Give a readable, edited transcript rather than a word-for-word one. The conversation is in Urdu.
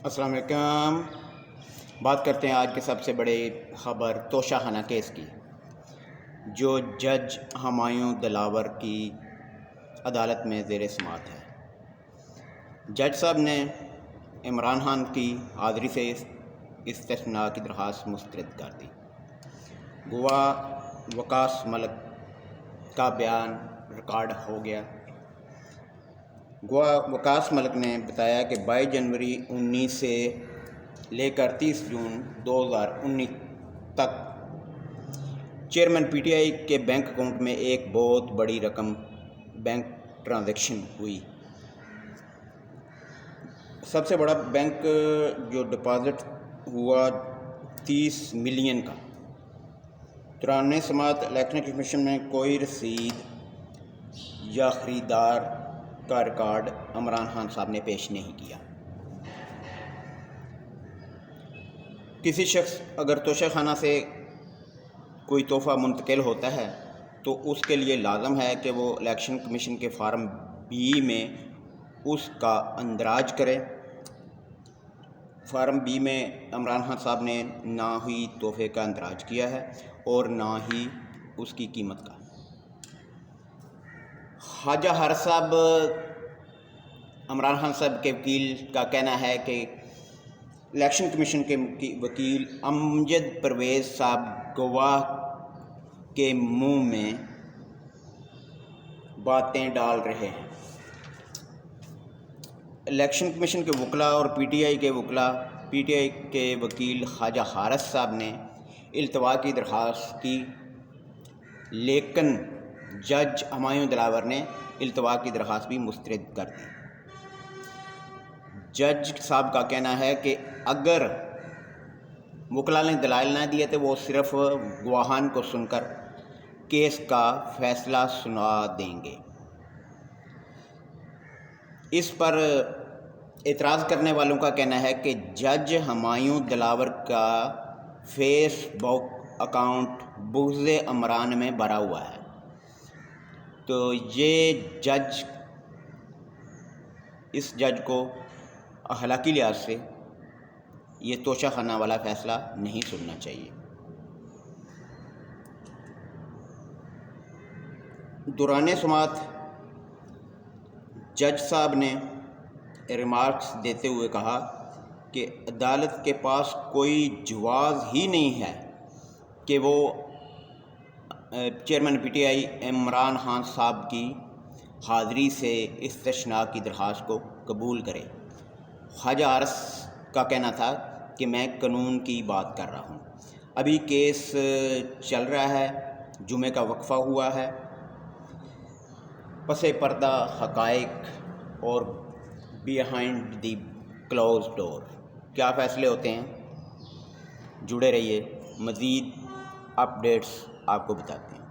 السلام علیکم۔ بات کرتے ہیں آج کے سب سے بڑے خبر توشہ خانہ کیس کی، جو جج ہمایوں دلاور کی عدالت میں زیر سماعت ہے۔ جج صاحب نے عمران خان کی حاضری سے استثناء کی درخواست مسترد کر دی۔ گواہ وکاس ملک کا بیان ریکارڈ ہو گیا۔ گواہ وکاس ملک نے بتایا کہ 22 جنوری 19 سے لے کر 30 جون 2019 تک چیئرمین پی ٹی آئی کے بینک اکاؤنٹ میں ایک بہت بڑی رقم بینک ٹرانزیکشن ہوئی۔ سب سے بڑا بینک جو ڈپازٹ ہوا 30 ملین کا۔ دوران سماعت الیکشن کمیشن میں کوئی رسید یا خریدار کا ریکارڈ عمران خان صاحب نے پیش نہیں کیا۔ کسی شخص اگر توشہ خانہ سے کوئی تحفہ منتقل ہوتا ہے تو اس کے لیے لازم ہے کہ وہ الیکشن کمیشن کے فارم بی میں اس کا اندراج کرے۔ فارم بی میں عمران خان صاحب نے نہ ہی تحفے کا اندراج کیا ہے اور نہ ہی اس کی قیمت کا۔ خواجہ حارث صاحب عمران خان صاحب کے وکیل کا کہنا ہے کہ الیکشن کمیشن کے وکیل امجد پرویز صاحب گواہ کے منہ میں باتیں ڈال رہے ہیں۔ الیکشن کمیشن کے وکلاء اور پی ٹی آئی کے وکیل خواجہ حارث صاحب نے التوا کی درخواست کی، لیکن جج ہمایوں دلاور نے التوا کی درخواست بھی مسترد کر دی۔ جج صاحب کا کہنا ہے کہ اگر وکلاء نے دلائل نہ دیے تو وہ صرف گواہان کو سن کر کیس کا فیصلہ سنا دیں گے۔ اس پر اعتراض کرنے والوں کا کہنا ہے کہ جج ہمایوں دلاور کا فیس بک اکاؤنٹ بغض عمران میں بھرا ہوا ہے، تو اس جج کو اخلاقی لحاظ سے یہ توشہ خانہ والا فیصلہ نہیں سننا چاہیے۔ دوران سماعت جج صاحب نے ریمارکس دیتے ہوئے کہا کہ عدالت کے پاس کوئی جواز ہی نہیں ہے کہ وہ chairman P T I Imran Khan صاحب کی حاضری سے استثناء کی درخواست کو قبول کرے۔ خواجہ حارث کا کہنا تھا کہ میں قانون کی بات کر رہا ہوں۔ ابھی کیس چل رہا ہے، جمعے کا وقفہ ہوا ہے، پس پردہ حقائق اور بیہائنڈ دی کلوز ڈور کیا فیصلے ہوتے ہیں۔ جڑے رہیے، مزید اپڈیٹس آپ کو بتاتے ہیں۔